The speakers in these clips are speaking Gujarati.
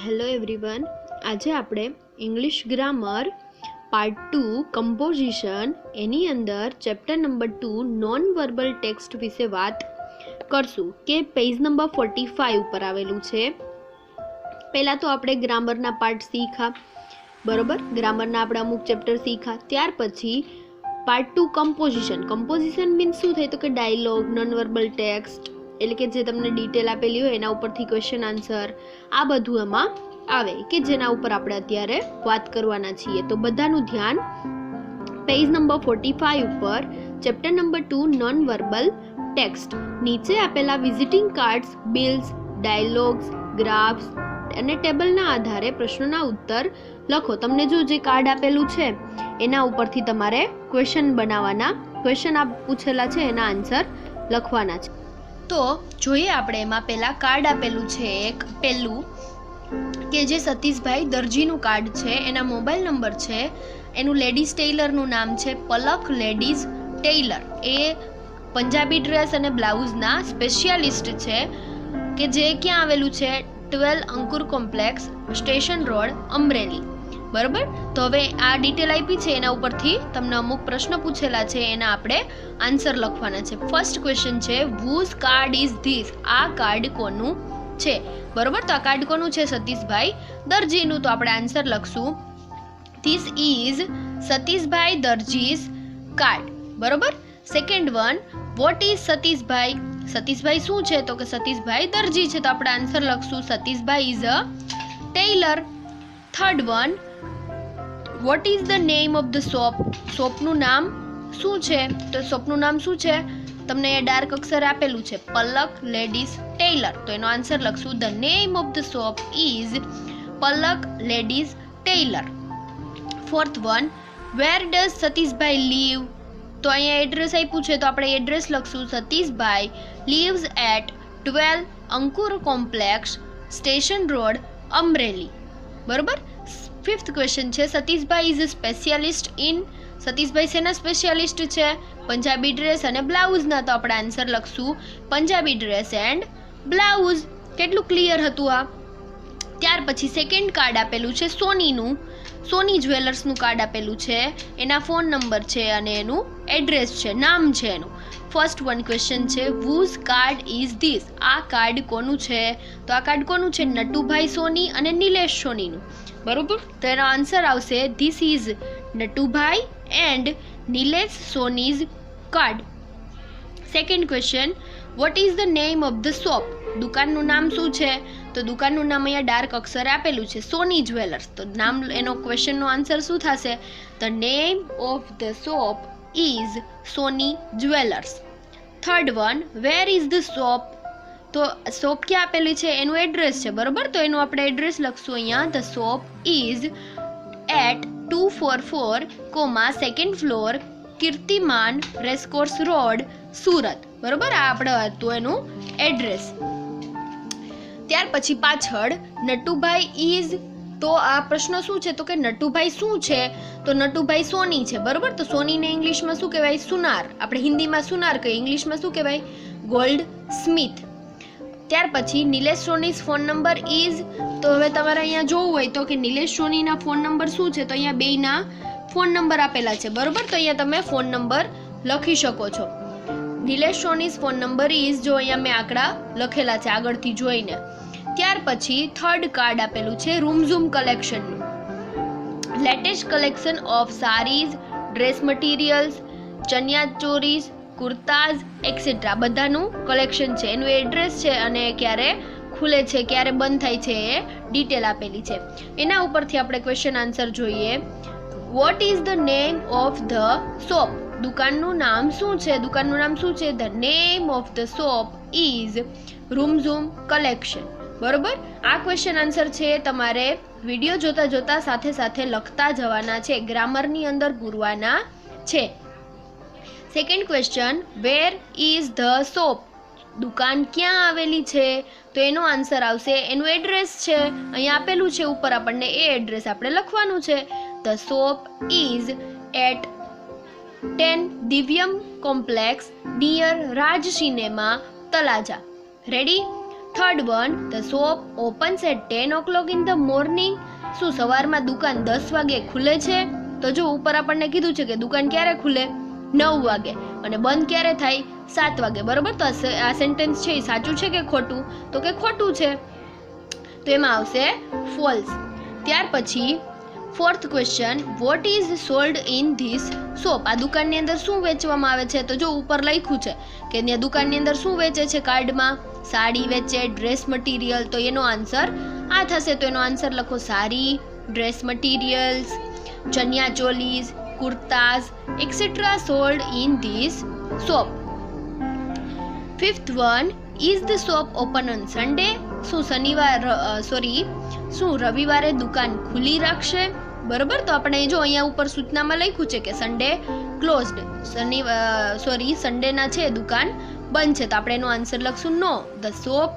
હેલો એવરીવન, આજે આપણે ઇંગ્લિશ ગ્રામર પાર્ટ 2 કમ્પોઝિશન એની અંદર chapter number 2 non verbal text વિશે વાત કરશું કે પેજ નંબર 45 ઉપર આવેલું છે. પહેલાં તો આપણે ગ્રામરના પાર્ટ શીખા, બરોબર. ગ્રામરના આપણે અમુક ચેપ્ટર શીખા. ત્યાર પછી પાર્ટ 2 કમ્પોઝિશન મીન્સ શું થાય તો કે ડાયલોગ, નોન વર્બલ ટેક્સ્ટ, એટલે કે જે તમને ડિટેલ આપેલી હોય એના ઉપરથી ક્વેશ્ચન આન્સર, આ બધું એમાં આવે કે જેના ઉપર આપણે અત્યારે વાત કરવાના છીએ. તો બધાનું ધ્યાન પેજ નંબર 45 ઉપર chapter number 2 non verbal text, નીચે આપેલા visiting cards, bills, dialogues, graphs અને ટેબલના આધારે પ્રશ્નોના ઉત્તર લખો. તમને જો જે કાર્ડ આપેલું છે એના ઉપરથી તમારે ક્વેશ્ચન બનાવવાના, ક્વેશ્ચન પૂછેલા છે એના આન્સર લખવાના છે. તો જોઈએ આપણે એમાં પહેલા કાર્ડ આપેલું છે એક પહેલું કે જે સતીશભાઈ દરજીનું કાર્ડ છે, એના મોબાઈલ નંબર છે, એનું લેડીઝ ટેલરનું નામ છે પલક લેડીઝ ટેલર. એ પંજાબી ડ્રેસ અને બ્લાઉઝના સ્પેશિયાલિસ્ટ છે કે જે ક્યાં આવેલું છે 12 અંકુર કોમ્પ્લેક્સ, સ્ટેશન રોડ, અમરેલી. બરાબર. તો હવે આ ડિટેલ આપી છે એના ઉપરથી તમને અમુક પ્રશ્ન પૂછેલા છે એના આપણે આન્સર લખવાના છે. ફર્સ્ટ ક્વેશ્ચન છે whose card is this? આ કાર્ડ કોનું છે? બરોબર. તો આ કાર્ડ કોનું છે? સતીશભાઈ દરજીનું. તો આપણે આન્સર લખશું this is સતીશભાઈ દરજી's કાર્ડ. બરોબર. Second one, what is Satishbhai? Satishbhai શું છે? તો કે સતીશભાઈ દરજી છે. તો આપણે આન્સર લખશું Satishbhai is a tailor. Third one, what is the name of the shop? શોપનું નામ શું છે? તો શોપનું નામ શું છે? તમને એ ડાર્ક અક્ષર આપેલું છે પલક લેડીઝ ટેલર. તો એનો આન્સર લખશું the name of the shop is Palak ladies tailor. Fourth one, where does Satishbhai live? તો અહીંયા એડ્રેસ આપ્યું છે તો આપણે એડ્રેસ લખશું Satishbhai lives at 12 Ankur complex, station road, Amreli. બરોબર. ફિફ્થ ક્વેશ્ચન છે Satishbhai is a specialist in? Satishbhai શેના સ્પેશિયાલિસ્ટ છે? પંજાબી ડ્રેસ અને બ્લાઉઝના. તો આપણે આન્સર લખશું પંજાબી ડ્રેસ એન્ડ બ્લાઉઝ. કેટલું ક્લિયર હતું આ? ત્યાર પછી સેકન્ડ કાર્ડ આપેલું છે સોનીનું, સોની જ્વેલર્સનું કાર્ડ આપેલું છે, એના ફોન નંબર છે અને એનું એડ્રેસ છે, નામ છે એનું. ફર્સ્ટ વન ક્વેશ્ચન છે whose card is this? આ કાર્ડ કોનું છે? તો આ કાર્ડ કોનું છે? નટુભાઈ સોની અને નિલેશ સોનીનું. બરોબર. તો એનો આન્સર આવશે this is Natubhai and Nilesh Soni's card. Second question, what is the name of the shop? દુકાનનું નામ શું છે? તો દુકાનનું નામ અહીંયા ડાર્ક અક્ષરે આપેલું છે સોની જ્વેલર્સ. તો નામ, એનો ક્વેશ્ચનનો આન્સર શું થશે? The name of the shop is Soni jewellers. Third one, where is the shop? તો શોપ ક્યાં આપેલી છે? એનું એડ્રેસ છે. બરોબર. તો એનું આપણે એડ્રેસ લખશું અહીંયા the shop is at 244, second floor, Kirtiman racecourse road, Surat. બરોબર. આ આપણે હતું એનું એડ્રેસ. ત્યાર પછી પાછળ નટુભાઈ ઇઝ, તો આ પ્રશ્ન શું છે? તો કે નટુભાઈ શું છે? તો નટુભાઈ સોની છે. બરોબર. તો સોનીને ઇંગ્લિશમાં શું કહેવાય? સુનાર. આપણે હિન્દીમાં સુનાર કહીએ, ઇંગ્લિશમાં શું કહેવાય? Gold Smith. ત્યાર પછી નિલેશ સોનીઝ ફોન નંબર ઇઝ, તો હવે તમારે અહીંયા જોવું હોય તો કે નિલેશ સોનીના ફોન નંબર શું છે? તો અહીંયા બેયના ફોન નંબર આપેલા છે. બરોબર. તો અહીંયા તમે ફોન નંબર લખી શકો છો. નિલેશ સોનીઝ ફોન નંબર ઇઝ, જો અહીંયા મેં આંકડા લખેલા છે આગળથી જોઈને. ત્યાર પછી થર્ડ કાર્ડ આપેલું છે રૂમઝૂમ કલેક્શનનું, latest collection of saris, dress materials, chaniya cholis, kurtas etcetera, બધાનું કલેક્શન છે. એનું એડ્રેસ છે અને ક્યારે ખુલે છે, ક્યારે બંધ થાય છે એ ડિટેલ આપેલી છે. એના ઉપરથી આપણે ક્વેશ્ચન આન્સર જોઈએ. What is the name of the shop? દુકાનનું નામ શું છે? દુકાનનું નામ શું છે? The name of the shop is Rumjhum collection. બરોબર. આ ક્વેશ્ચન આન્સર છે તમારે વિડીયો જોતા જોતા સાથે સાથે લખતા જવાના છે, ગ્રામરની અંદર પૂરવાના છે. Second question, wear is the shop? દુકાન ક્યાં આવેલી છે? તો એનો આન્સર આવશે, એનું એડ્રેસ છે અહીંયા આપેલું છે ઉપર, આપણને એ એડ્રેસ આપણે લખવાનું છે. The shop is at 10 Divyam complex near Raj cinema, Talaja. Ready? Third one, the shop opens at 10 o'clock in the morning. શું સવારમાં દુકાન 10 વાગે ખુલે છે? તો જો ઉપર આપણને કીધું છે કે દુકાન ક્યારે ખુલે? 9 વાગે. અને બંધ ક્યારે થાય? 7 વાગે. બરોબર. તો આ સેન્ટેન્સ છે એ સાચું છે કે ખોટું? તો કે ખોટું છે, તો એમાં આવશે ફોલ્સ. ત્યાર પછી fourth question, what is sold in this shop? આ દુકાનની અંદર શું વેચવામાં આવે છે? તો જો ઉપર લખ્યું છે કે ત્યાં દુકાનની અંદર શું વેચે છે કાર્ડમાં? સાડી વેચે, ડ્રેસ મટીરિયલ. તો એનો આન્સર આ થશે. તો એનો આન્સર લખો sari, dress materials, chaniya cholis, kurtas etcetera sold in this shop. Fifth one, is the shop open on Sunday? શું શું રવિવારે દુકાન ખુલ્લી રાખશે? બરોબર. તો આપણે જો અહીંયા ઉપર સૂચનામાં લખ્યું છે કે સન્ડે ક્લોઝડ, સન્ડેના છે દુકાન બંધ છે. તો આપણે એનો આન્સર લખશું no, the shop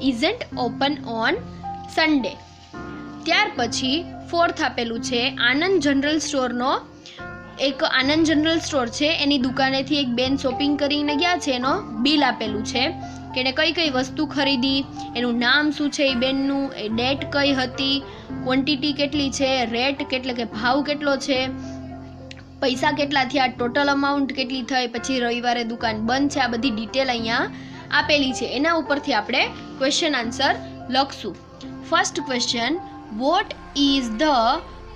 isn't open on Sunday. ત્યાર પછી ફોર્થ આપેલું છે આનંદ જનરલ સ્ટોરનો. એક આનંદ જનરલ સ્ટોર છે, એની દુકાનેથી એક બેન શોપિંગ કરીને ગયા છે. એનો બિલ આપેલું છે કે એને કઈ કઈ વસ્તુ ખરીદી, એનું નામ શું છે એ બેનનું, એ ડેટ કઈ હતી, ક્વોન્ટિટી કેટલી છે, રેટ એટલે કે ભાવ કેટલો છે, પૈસા કેટલા થયા, ટોટલ અમાઉન્ટ કેટલી થઈ, પછી રવિવારે દુકાન બંધ છે. આ બધી ડિટેલ અહીંયા આપેલી છે. એના ઉપરથી આપણે ક્વેશ્ચન આન્સર લખશું. First question, what is the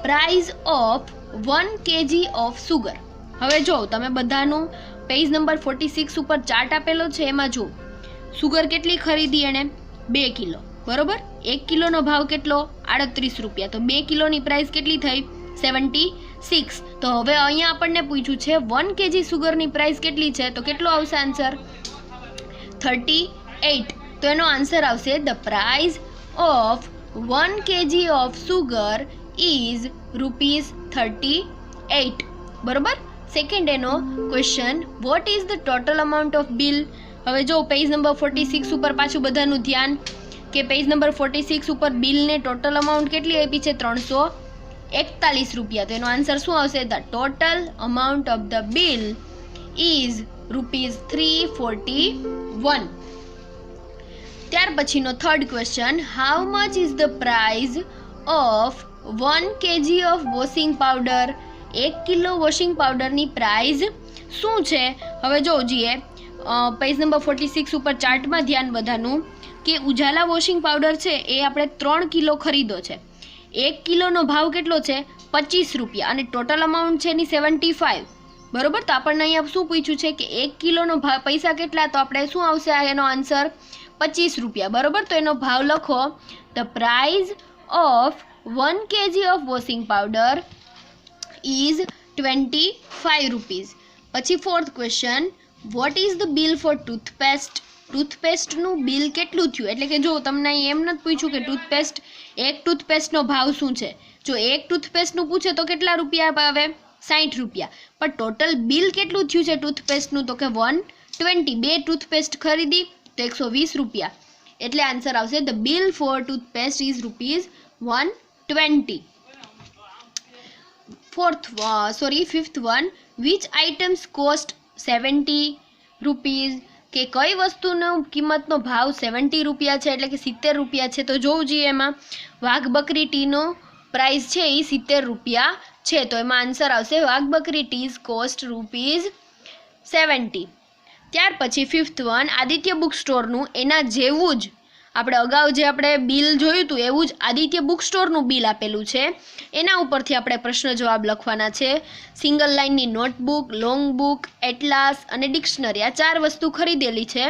price of 1 kg of sugar? હવે જો તમે બધાનું પેજ નંબર 46 ઉપર ચાર્ટ આપેલો છે, એમાં જો સુગર કેટલી ખરીદી એણે? 2 કિલો. બરોબર. 1 કિલોનો ભાવ કેટલો? 38 રૂપિયા. તો 2 કિલોની પ્રાઇસ કેટલી થઈ? 76. તો હવે અહીંયા આપણને પૂછ્યું છે 1 kg સુગરની પ્રાઇસ કેટલી છે? તો કેટલો આવશે આન્સર? 38. તો એનો આન્સર આવશે the price of 1 kg of sugar is ₹38. બરોબર. સેકન્ડ એનો question, what is the total amount of bill? હવે જો પેજ નંબર 46 ઉપર પાછું બધાનું ધ્યાન કે પેજ નંબર 46 ઉપર બિલને ટોટલ અમાઉન્ટ કેટલી આપી છે? 341 રૂપિયા. તો એનો આન્સર શું આવશે? The total amount of the bill is ₹341. ત્યાર પછીનો third question, how much is the price of 1 kg of washing powder? 1 kilo washing પાવડરની પ્રાઇઝ શું છે? હવે જોજીએ પેજ નંબર 46 ઉપર ચાર્ટમાં ધ્યાન બધાનું કે ઉજાલા વોશિંગ પાવડર છે એ આપણે 3 કિલો ખરીદો છે. 1 કિલોનો ભાવ કેટલો છે? 25 રૂપિયા. અને ટોટલ અમાઉન્ટ છે એની 75. બરોબર. તો આપણને અહીંયા શું પૂછ્યું છે કે 1 કિલોનો ભાવ પૈસા કેટલા? તો આપણે શું આવશે એનો આન્સર? 25 રૂપિયા. બરોબર. તો એનો ભાવ લખો, the price of 1 kg of washing powder is 25 rupees. પછી fourth question, what is the bill for toothpaste? ટૂથપેસ્ટનું બિલ કેટલું થયું? એટલે કે જો તમને એમ નથી પૂછ્યું કે ટૂથપેસ્ટ, એક ટૂથપેસ્ટનો ભાવ શું છે. જો એક ટૂથપેસ્ટનું પૂછે તો કેટલા રૂપિયા આવે? 60 રૂપિયા. પણ ટોટલ બિલ કેટલું થયું છે ટૂથપેસ્ટનું? તો કે 120. 2 ટૂથપેસ્ટ ખરીદી તો 120 રૂપિયા. એટલે આન્સર આવશે the bill for toothpaste is ₹120. Fifth one, which items cost 70 rupees? કે કઈ વસ્તુનો કિંમતનો ભાવ 70 રૂપિયા છે, એટલે કે 70 રૂપિયા છે? તો જોવું જોઈએ એમાં વાઘ બકરી ટીનો પ્રાઇસ છે એ 70 રૂપિયા છે. તો એમાં આન્સર આવશે વાઘ બકરી ટીઝ કોસ્ટ ₹70. ત્યાર પછી ફિફ્થ વન, આદિત્ય બુક સ્ટોરનું એના જેવું જ આપણે અગાઉ જે આપણે બિલ જોયું હતું એવું જ આદિત્ય બુક સ્ટોરનું બિલ આપેલું છે. એના ઉપરથી આપણે પ્રશ્ન જવાબ લખવાના છે. સિંગલ લાઇનની નોટબુક, લોંગ બુક, એટલાસ અને ડિક્શનરી, આ 4 વસ્તુ ખરીદેલી છે.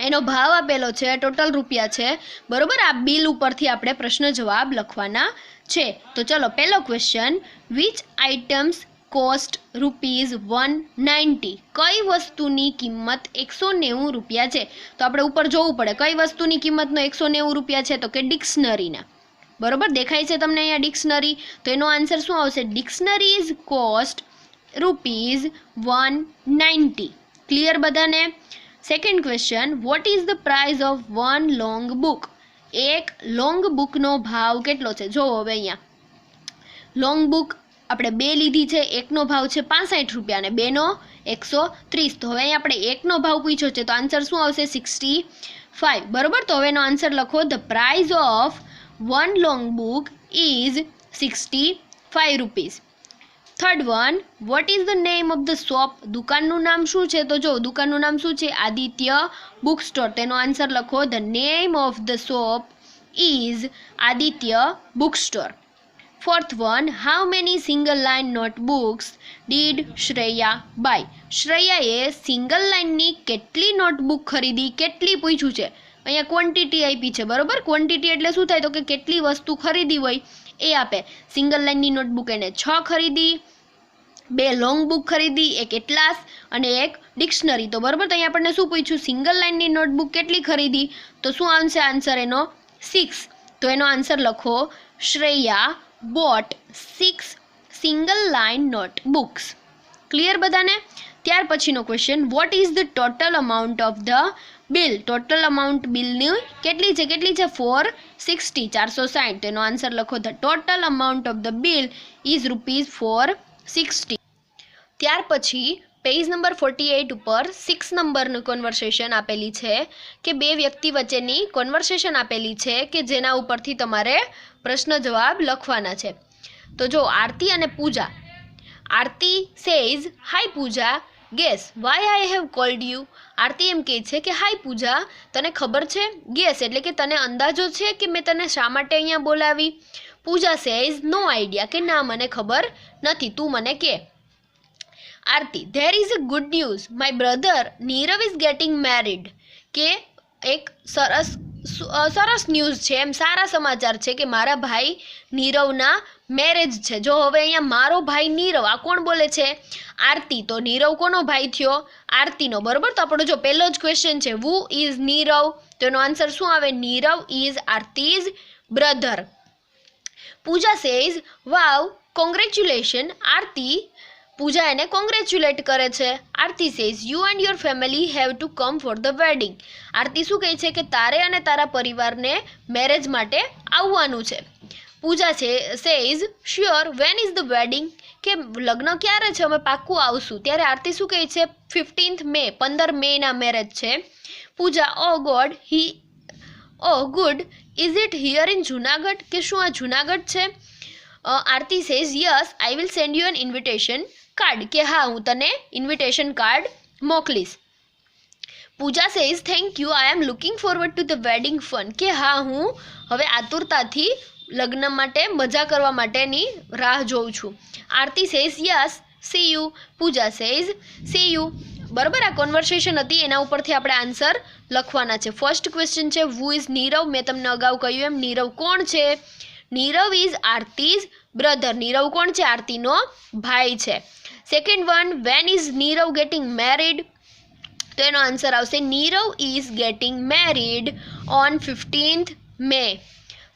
એનો ભાવ આપેલો છે, ટોટલ રૂપિયા છે. બરોબર. આ બિલ ઉપરથી આપણે પ્રશ્ન જવાબ લખવાના છે. તો ચલો પહેલો ક્વેશ્ચન, વિચ આઇટમ્સ કોસ્ટ ₹190? કઈ વસ્તુની કિંમત 190 રૂપિયા છે? તો આપણે ઉપર જોવું પડે કઈ વસ્તુની કિંમતનો 190 રૂપિયા છે. તો કે ડિક્શનરીના. બરોબર. દેખાય છે તમને અહીંયા ડિક્શનરી? તો એનો આન્સર શું આવશે? Dictionaries cost ₹190. ક્લિયર બધાને? Second question, what is the price of 1 long book? એક લોંગ બુકનો ભાવ કેટલો છે? જો હવે અહીંયા લોંગ બુક આપણે 2 લીધી છે, એકનો ભાવ છે 65 રૂપિયા અને બેનો 130. તો હવે અહીં આપણે 1નો ભાવ પૂછ્યો છે, તો આન્સર શું આવશે? 65. બરોબર. તો હવે એનો આન્સર લખો. The price of 1 long book is 65 rupees. Third one, what is the name of the shop? દુકાનનું નામ શું છે? તો જો દુકાનનું નામ શું છે? Aditya book store. તેનો આન્સર લખો. The name of the shop is Aditya book store. Fourth one, how many single line notebooks did Shreya buy? શ્રેયાએ સિંગલ લાઇનની કેટલી નોટબુક ખરીદી? કેટલી પૂછ્યું છે? અહીંયા ક્વોન્ટિટી આપી છે. બરોબર. ક્વોન્ટિટી એટલે શું થાય? તો કે કેટલી વસ્તુ ખરીદી હોય એ આપે. સિંગલ લાઇનની નોટબુક એને 6 ખરીદી, 2 લોંગ બુક ખરીદી, 1 એટલાસ અને 1 ડિક્શનરી. તો બરાબર. તો અહીંયા આપણને શું પૂછ્યું? સિંગલ લાઇનની નોટબુક કેટલી ખરીદી? તો શું આવશે આન્સર એનો? 6. તો એનો આન્સર લખો. Shreya boat 6 single line notebooks. Clear બધાને? ત્યાર પછીનો question, what is the total amount of the bill? Total amount બિલની કેટલી છે? 460, 460. તેનો આન્સર લખો. The total amount of the bill is ₹460. ત્યાર પછી પેજ નંબર 48 ઉપર 6 નંબરનું કન્વર્સેશન આપેલી છે કે 2 વ્યક્તિ વચ્ચેની કન્વર્સેશન આપેલી છે કે જેના ઉપરથી તમારે પ્રશ્ન જવાબ લખવાના છે. તો જો આરતી અને Pooja. Aarti says, hi Pooja, guess why I have called you? Aarti એમ કહે છે કે હાય પૂજા, તને ખબર છે? ગેસ એટલે કે તને અંદાજો છે કે મેં તને શા માટે અહીંયા બોલાવી? પૂજા સેઝ, નો આઈડિયા, કે ના મને ખબર નથી, તું મને કે. Aarti, there is a good news, my brother Nirav is getting married. કે એક સરસ ન્યૂઝ છે, એમ સારા સમાચાર છે કે મારા ભાઈ નીરવના મેરેજ છે. જો હવે અહીંયા મારો ભાઈ નીરવ, આ કોણ બોલે છે? આરતી. તો નીરવ કોનો ભાઈ થયો? આરતીનો. બરોબર. તો આપણો જો પહેલો જ ક્વેશ્ચન છે, વુ ઇઝ નીરવ? તો એનો આન્સર શું આવે? Nirav is Aarti's brother. Pooja says, wow, congratulation. Aarti, Pooja એને કોંગ્રેચ્યુલેટ કરે છે. Aarti says, you and your family have to come for the wedding. Aarti શું કહે છે કે તારે અને તારા પરિવારને મેરેજ માટે આવવાનું છે. Pooja says, sure, when is the wedding? કે લગ્ન ક્યારે છે? અમે પાક્કું આવશું. ત્યારે આરતી શું કહે છે? 15th મે, 15 મેના મેરેજ છે. Pooja, oh good, is it here in Junagadh? કે શું આ જુનાગઢ છે? Aarti says, yes, I will send you an invitation card. કે હા, હું તને ઇન્વિટેશન કાર્ડ મોકલીશ. Pooja says, thank you, I am looking forward to the wedding fun. કે હા, હું હવે આતુરતાથી લગ્ન માટે મજા કરવા માટેની રાહ જોઉં છું. Aarti says, yes, see you. Pooja says, see you. બરાબર. આ કોન્વર્સેશન હતી, એના ઉપરથી આપણે આન્સર લખવાના છે. ફર્સ્ટ ક્વેશ્ચન છે, વુ ઇઝ નીરવ? મેં તમને અગાઉ કહ્યું એમ નીરવ કોણ છે? Nirav is Aarti's brother. નીરવ કોણ છે? આરતીનો ભાઈ છે. Second one, when is Nirav getting married? તો એનો આન્સર આવશે Nirav is getting married on 15th May.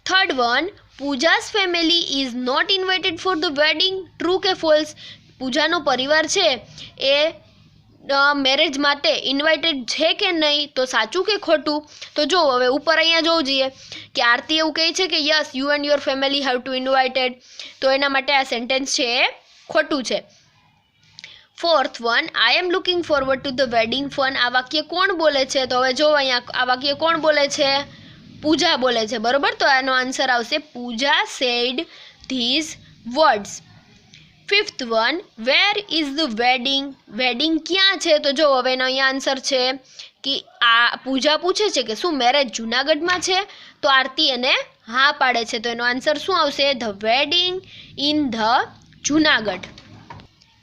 Third one, Pooja's family is not invited for the wedding? True કે ફોલ્સ? પૂજાનો પરિવાર છે એ મેરેજ માટે ઇન્વાઇટેડ છે કે નહીં? તો સાચું કે ખોટું? તો જો હવે ઉપર અહીંયા જોવું જોઈએ કે આરતી એવું કહે છે કે yes, you and your family have two invited. તો એના માટે આ સેન્ટેન્સ છે એ ખોટું છે. Fourth one, I am looking forward to the wedding fun. આ વાક્ય કોણ બોલે છે? તો હવે જો અહીંયા આ વાક્ય કોણ બોલે છે? પૂજા બોલે છે. બરોબર. તો આનો આન્સર આવશે Pooja said these words. Fifth one, where is the wedding? Wedding ક્યાં છે? તો જો હવે એનો અહીંયા આન્સર છે કે આ પૂજા પૂછે છે કે શું મેરેજ જુનાગઢમાં છે? તો આરતી એને હા પાડે છે. તો એનો આન્સર શું આવશે? The wedding in the Junagadh.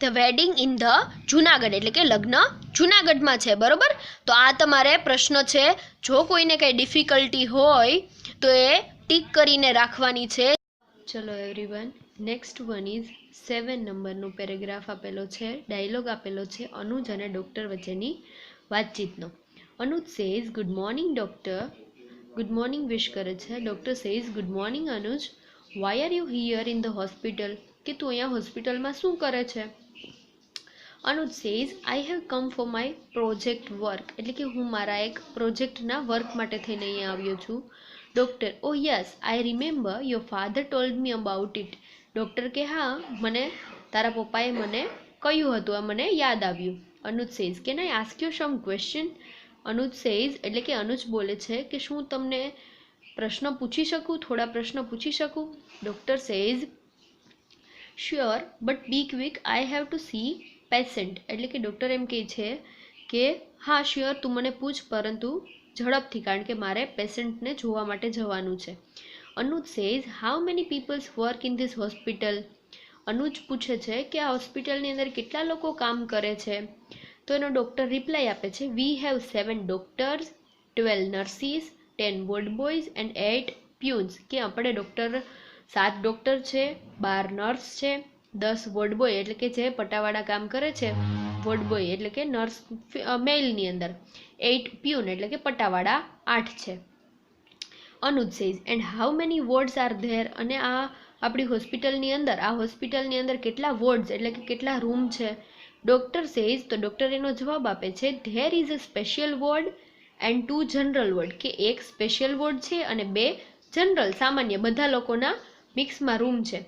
The wedding in the Junagadh એટલે કે લગ્ન જુનાગઢમાં છે. બરોબર. તો આ તમારે પ્રશ્ન છે. જો કોઈને કંઈ ડિફિકલ્ટી હોય તો એ ટીક કરીને રાખવાની છે. ચલો એવરીવન, નેક્સ્ટ વન ઇઝ 7 નંબરનું પેરેગ્રાફ આપેલો છે, ડાયલોગ આપેલો છે અનુજ અને ડૉક્ટર વચ્ચેની વાતચીતનો. Anuj says, good morning doctor. Good morning wish કરે છે. Doctor says, good morning Anuj, why are you here in the hospital? કે તું અહીંયા હોસ્પિટલમાં શું કરે છે? Anuj says, I have come for my project work. એટલે કે હું મારા એક પ્રોજેક્ટના વર્ક માટે થઈને અહીંયા આવ્યો છું. Doctor, O yes, I remember your father told me about it. Doctor કે હા, મને તારા પપ્પાએ મને કહ્યું હતું, આ મને યાદ આવ્યું. Anuj says can I ask you some question. Anuj says એટલે કે અનુજ બોલે છે કે શું તમને પ્રશ્ન પૂછી શકું, થોડા પ્રશ્ન પૂછી શકું. Doctor says sure but be quick, I have to see patient. એટલે કે ડૉક્ટર એમ કહે છે કે હા શ્યોર તું મને પૂછ, પરંતુ ઝડપથી, કારણ કે મારે પેશન્ટને જોવા માટે જવાનું છે. Anuj says how many peoples work in this hospital. Anuj પૂછે છે કે આ હોસ્પિટલની અંદર કેટલા લોકો કામ કરે છે. તો એનો ડૉક્ટર રિપ્લાય આપે છે we have 7 doctors, 12 nurses, 10 ward boys and 8 પ્યુન્સ. કે આપણે 7 ડૉક્ટર છે, 12 નર્સ છે, 10 વોર્ડ બોય એટલે કે જે પટાવાળા કામ કરે છે, વોર્ડ બોય એટલે કે નર્સ મેલની અંદર, 8 પ્યુન એટલે કે પટાવાળા 8 છે. Anuj says and how many wards are there. અને આ આપણી હોસ્પિટલની અંદર કેટલા વોર્ડ્સ એટલે કે કેટલા રૂમ છે. ડૉક્ટર સેઝ તો ડૉક્ટર એનો જવાબ આપે છે there is a special ward and 2 general ward. કે એક સ્પેશિયલ વોર્ડ છે અને 2 જનરલ સામાન્ય બધા લોકોના મિક્સમાં રૂમ છે.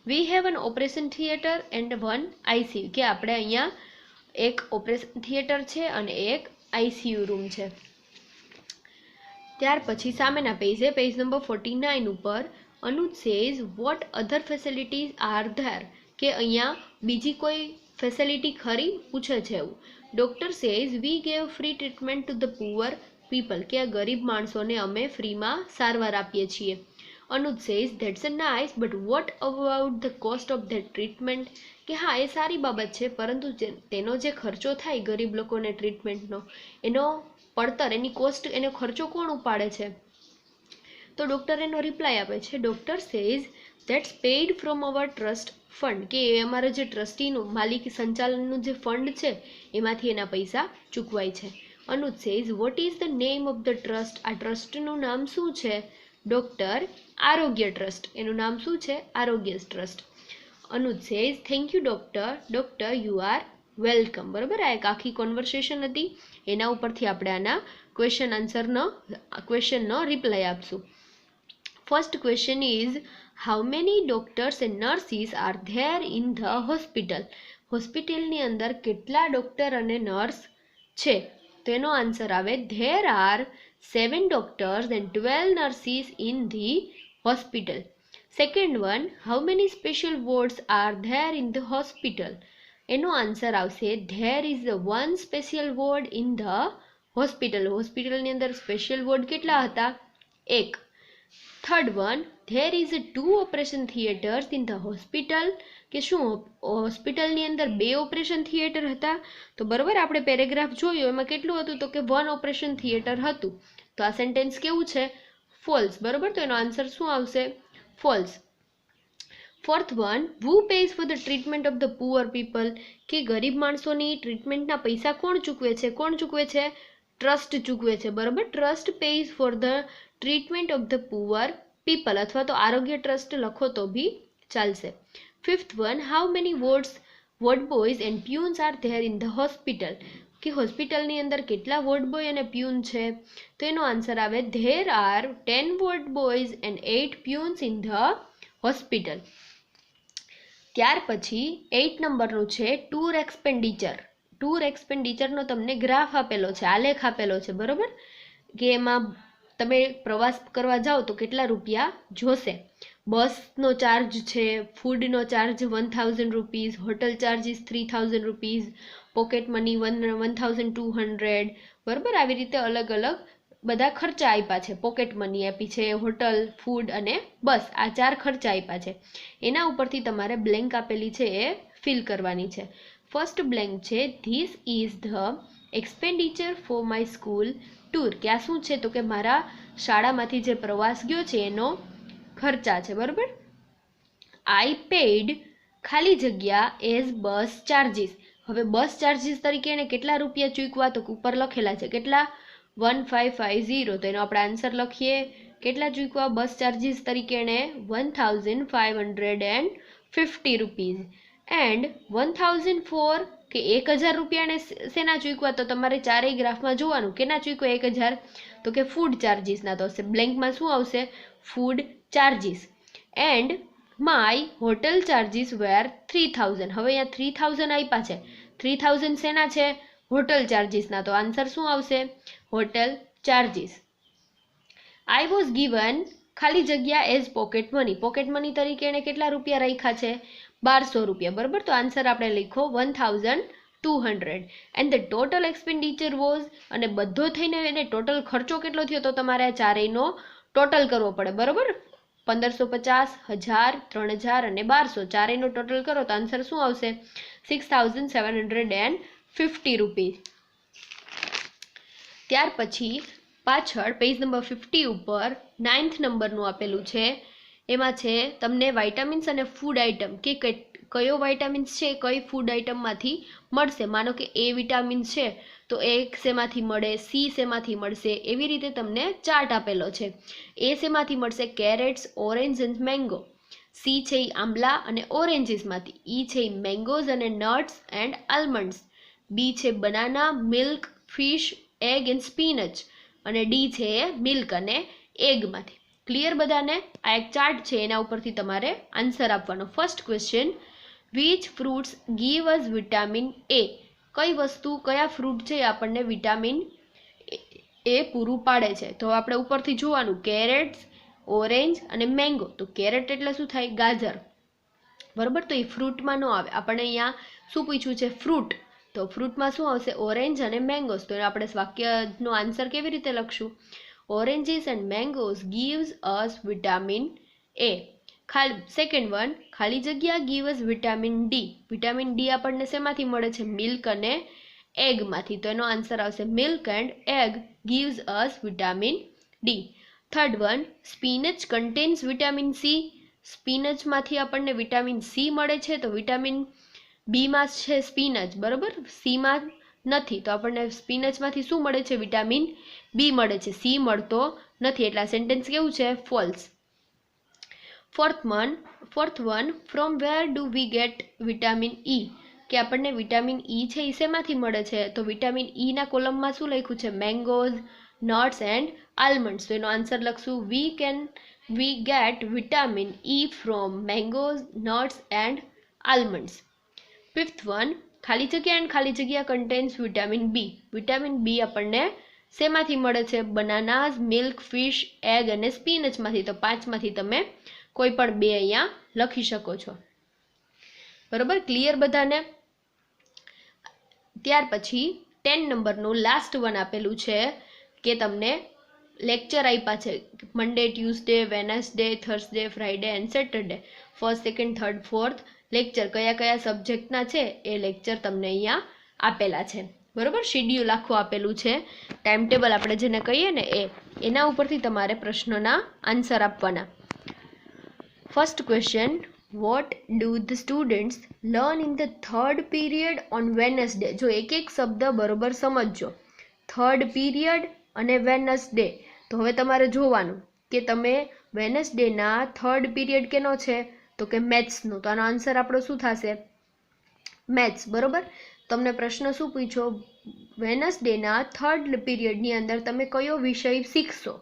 We have an operation theatre and 1 ICU. કે આપણે અહીંયા એક ઓપરેશન થિયેટર છે અને એક આઈસીયુ રૂમ છે. ત્યાર પછી સામેના પેજ નંબર 49 ઉપર Anuj says what other facilities are there. કે અહીંયા બીજી કોઈ ફેસિલિટી ખરી પૂછે છે એવું. Doctor says we gave free treatment to the poor people. કે આ ગરીબ માણસોને અમે ફ્રીમાં સારવાર આપીએ છીએ. Anuj says that's a nice but what about the cost of that treatment. કે હા એ સારી બાબત છે, પરંતુ તેનો જે ખર્ચો થાય ગરીબ લોકોને ટ્રીટમેન્ટનો, એનો પડતર, એની કોસ્ટ, એનો ખર્ચો કોણ ઉપાડે છે. તો ડૉક્ટર એનો રિપ્લાય આપે છે doctor says that's paid from hour trust fund. કે એ અમારા જે ટ્રસ્ટીનું માલિક સંચાલનનું જે ફંડ છે એમાંથી એના પૈસા ચૂકવાય છે. Anuj says what is the name of the trust. આ ટ્રસ્ટનું નામ શું છે. ડૉક્ટર આરોગ્ય ટ્રસ્ટ. એનું નામ શું છે. આરોગ્ય trust. Anuj says thank you doctor. Doctor you are welcome. બરાબર, આ એક આખી કોન્વર્સેશન હતી, એના ઉપરથી આપણે આના ક્વેશ્ચનનો રિપ્લાય આપશું. First question is how many doctors and nurses R there in the hospital. હોસ્પિટલની અંદર કેટલા ડૉક્ટર અને નર્સ છે. તો એનો આન્સર આવે there R 7 doctors and 12 nurses in the hospital. Second one how many special wards are there in the hospital. એનો આન્સર આવશે there is 1 special ward in the hospital. હોસ્પિટલની અંદર સ્પેશિયલ વોર્ડ કેટલા હતા. 1. Third one there is 2 operation theatres in the hospital. કે શું હોસ્પિટલની અંદર 2 ઓપરેશન થિયેટર હતા. તો બરાબર, આપણે પેરેગ્રાફ જોયું એમાં કેટલું હતું તો કે 1 ઓપરેશન થિયેટર હતું. તો આ સેન્ટેન્સ કેવું છે. ફોલ્સ. બરાબર, તો એનો આન્સર શું આવશે. False. Fourth one who pays for the treatment of the poor people. કે ગરીબ માણસોની ટ્રીટમેન્ટના પૈસા કોણ ચૂકવે છે. ટ્રસ્ટ ચૂકવે છે. બરાબર, trust pays for the treatment of the poor people, અથવા તો આરોગ્ય ટ્રસ્ટ લખો તો બી ચાલશે. Fifth one how many ward boys and peons are there in the hospital. કે હોસ્પિટલની અંદર કેટલા વોર્ડ બોય અને પ્યુન છે. તો એનો આન્સર આવે there are 10 ward boys and 8 peons in the hospital. ત્યાર પછી 8 નંબરનું છે ટૂર એક્સપેન્ડિચર. ટૂર એક્સપેન્ડિચરનો તમને ગ્રાફ આપેલો છે, આલેખ આપેલો છે. બરાબર, કે એમાં તમે પ્રવાસ કરવા જાઓ તો કેટલા રૂપિયા જોશે. બસનો ચાર્જ છે, ફૂડનો charge 1000 rupees, hotel charges 3000 rupees, pocket money 1200. બરાબર, આવી રીતે અલગ અલગ બધા ખર્ચા આપ્યા છે. પોકેટ મની આપી છે, હોટલ, ફૂડ અને બસ, આ 4 ખર્ચા આપ્યા છે. એના ઉપરથી તમારે બ્લેન્ક આપેલી છે એ ફિલ કરવાની છે. ફર્સ્ટ બ્લેન્ક છે this is the expenditure for my school tour. કે આ શું છે તો કે મારા શાળામાંથી જે પ્રવાસ ગયો છે એનો ખર્ચા છે. બરાબર, આઈ પેઇડ ખાલી જગ્યા એઝ બસ ચાર્જીસ. હવે બસ ચાર્જીસ તરીકે એને કેટલા રૂપિયા ચૂકવા તો ઉપર લખેલા છે કેટલા 1550. તો એનો આપણે આન્સર લખીએ કેટલા ચૂકવા બસ ચાર્જીસ તરીકે એને 1550 રૂપીઝ. એન્ડ 1004 કે 1000 રૂપિયાને શેના ચૂકવા તો તમારે ચારેય ગ્રાફમાં જોવાનું કેના ચૂકવા 1000 તો કે ફૂડ ચાર્જીસના. તો હશે બ્લેન્કમાં શું આવશે food charges. And my hotel charges were 3000. હવે અહીંયા 3000 આપ્યા છે. 3000 શેના છે હોટલ ચાર્જીસના, તો આન્સર શું આવશે? Hotel charges. I was given ખાલી જગ્યા as pocket money. Pocket money તરીકે એને કેટલા રૂપિયા રાખ્યા છે? 1200 રૂપિયા. બરાબર, તો આન્સર આપણે લખો 1200. And the total expenditure was, અને બધો થઈને એને ટોટલ ખર્ચો કેટલો થયો? તો તમારે આ ચારેયનો ટોટલ કરવો પડે. બરાબર, 1550, 1000, 3000 અને 1200 ચારેયનો ટોટલ કરો તો આન્સર શું આવશે? 6750 રૂપીસ. ત્યાર પછી પાછળ પેજ નંબર 50 ઉપર 9th નંબરનું આપેલું છે. એમાં છે તમને વાઇટામિન્સ અને ફૂડ આઇટમ કે કયો વાઇટામિન્સ છે કઈ ફૂડ આઇટમમાંથી મળશે. માનો કે એ વિટામિન્સ છે તો એ શેમાંથી મળે, સી શેમાંથી મળશે, એવી રીતે તમને ચાર્ટ આપેલો છે. એ શેમાંથી મળશે? Carrots, orange and mango. C છે એ આંબલા અને ઓરેન્જીસમાંથી. ઈ છે એ મેંગોઝ અને નટ્સ એન્ડ આલમંડ્સ. બી છે banana, milk, fish, egg and spinach. અને ડી છે મિલ્ક અને એગમાંથી. ક્લિયર બધાને? આ એક ચાર્ટ છે, એના ઉપરથી તમારે આન્સર આપવાનો. First question, which fruits give us vitamin A. કઈ વસ્તુ, કયા ફ્રૂટ છે આપણને વિટામિન એ પૂરું પાડે છે? તો આપણે ઉપરથી જોવાનું, કેરેટ્સ, ઓરેન્જ અને મેંગો. તો કેરેટ એટલે શું થાય? ગાજર. બરાબર, તો એ ફ્રૂટમાં ન આવે. આપણને અહીંયા શું પૂછ્યું છે? ફ્રૂટ. તો ફ્રૂટમાં શું આવશે? ઓરેન્જ અને મેંગોસ. તો આપણે વાક્યનો આન્સર કેવી રીતે લખશું? Oranges and mangoes gives us vitamin A. Second one, ખાલી જગ્યા give us vitamin D. Vitamin D આપણને શેમાંથી મળે છે? મિલ્ક અને એગમાંથી. તો એનો આન્સર આવશે milk and egg gives us vitamin D. Third one, spinach contains vitamin C. સ્પીનચમાંથી આપણને વિટામિન સી મળે છે. તો વિટામિન બીમાં છે સ્પીનચ, બરાબર, સીમાં નથી. તો આપણને સ્પીનચમાંથી શું મળે છે? વિટામિન બી મળે છે, સી મળતો નથી. એટલે આ સેન્ટેન્સ કેવું છે? False. Fourth one, from where do we get vitamin ઈ. કે આપણને વિટામિન ઈ છે એ શેમાંથી મળે છે? તો વિટામિન ઈના કોલમમાં શું લખ્યું છે? Mangoes, nuts and almonds. તો એનો આન્સર લખશું we get vitamin E from mangoes, nuts and almonds. Fifth one, ખાલી જગ્યા એન્ડ ખાલી જગ્યા contains vitamin B. Vitamin B આપણને શેમાંથી મળે છે? બનાનાઝ, મિલ્ક, ફિશ, એગ અને સ્પીનચમાંથી. તો 5માંથી તમે કોઈ પણ બે અહીંયા લખી શકો છો. બરોબર, ક્લિયર બધાને? ત્યાર પછી 10 નંબરનું લાસ્ટ વન આપેલું છે કે તમને લેક્ચર આપ્યા છે Monday, Tuesday, Wednesday, Thursday, Friday and Saturday. First, second, third, fourth lecture કયા કયા સબ્જેક્ટના છે એ લેક્ચર તમને અહીંયા આપેલા છે. બરોબર, શિડ્યુલ આખું આપેલું છે, ટાઈમ ટેબલ આપણે જેને કહીએ ને એના ઉપરથી તમારે પ્રશ્નોના આન્સર આપવાના. First question, vote do the students learn in the third period on Wednesday. જો એક એક શબ્દ બરોબર સમજજો. થર્ડ પીરિયડ અને વેનસડે. તો હવે તમારે જોવાનું કે તમે વેનસડેના થર્ડ પીરિયડ કેનો છે? તો કે મેથ્સનો. તો આનો આન્સર આપણો શું થશે? મેથ્સ. બરોબર, તમને પ્રશ્ન શું પૂછ્યો? વેનસડેના થર્ડ પીરિયડની અંદર તમે કયો વિષય શીખશો?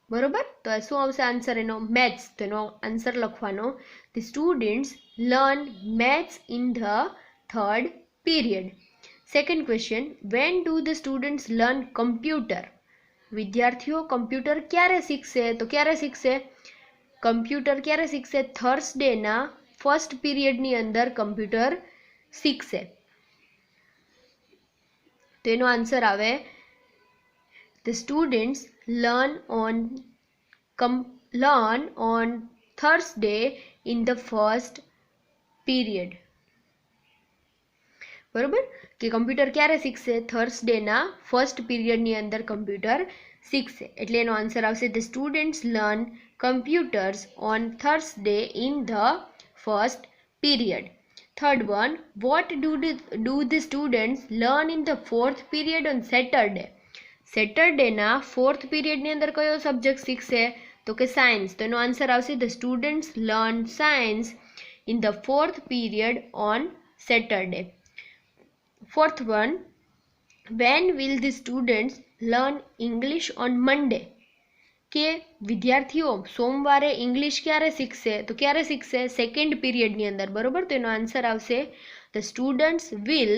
બરોબર, તો શું આવશે આન્સર એનો? મેથ્સ. તો એનો આન્સર લખવાનો, the students learn maths in the third period. Second question, when do the students learn computer. વિદ્યાર્થીઓ કમ્પ્યુટર ક્યારે શીખશે? તો ક્યારે શીખશે? કમ્પ્યુટર ક્યારે શીખશે? થર્સડેના ફર્સ્ટ પીરિયડની અંદર કમ્પ્યુટર શીખશે. તો એનો આન્સર આવે, the students learn on Thursday in the first period. બરોબર, કે કમ્પ્યુટર ક્યારે શીખશે? થર્સડેના ફર્સ્ટ પીરિયડની અંદર કમ્પ્યુટર શીખશે. એટલે એનો આન્સર આવશે, the students learn computers on Thursday in the first period. Third one, what do the students learn in the fourth period on Saturday. સેટરડેના ફોર્થ પીરિયડની અંદર કયો સબ્જેક્ટ શીખશે? તો કે સાયન્સ. તો એનો આન્સર આવશે, the students learn science in the fourth period on Saturday. Fourth one, when will the students learn English on Monday. કે વિદ્યાર્થીઓ સોમવારે ઇંગ્લિશ ક્યારે શીખશે? તો ક્યારે શીખશે? સેકન્ડ પીરિયડની અંદર. બરોબર, તો એનો આન્સર આવશે, the students will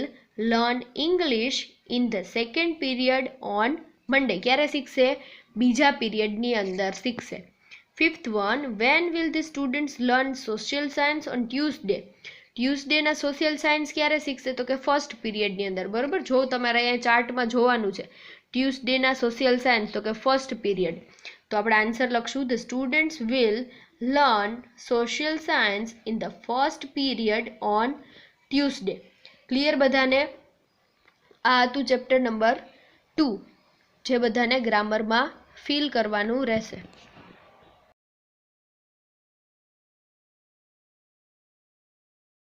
learn English in the second period on Monday. ક્યારે શીખશે? બીજા પીરિયડની અંદર શીખશે. Fifth one, when will the students learn social science on Tuesday. ટ્યુઝડેના સોશિયલ સાયન્સ ક્યારે શીખશે? તો કે ફર્સ્ટ પીરિયડની અંદર. બરાબર, જો તમારે અહીંયા ચાર્ટમાં જોવાનું છે ટ્યુઝડેના સોશિયલ સાયન્સ, તો કે ફર્સ્ટ પીરિયડ. તો આપણે આન્સર લખશું, the students will learn social science in the first period on Tuesday. Clear બધાને? આ હતું ચેપ્ટર નંબર 2, જે બધાને ગ્રામરમાં ફિલ કરવાનું રહેશે.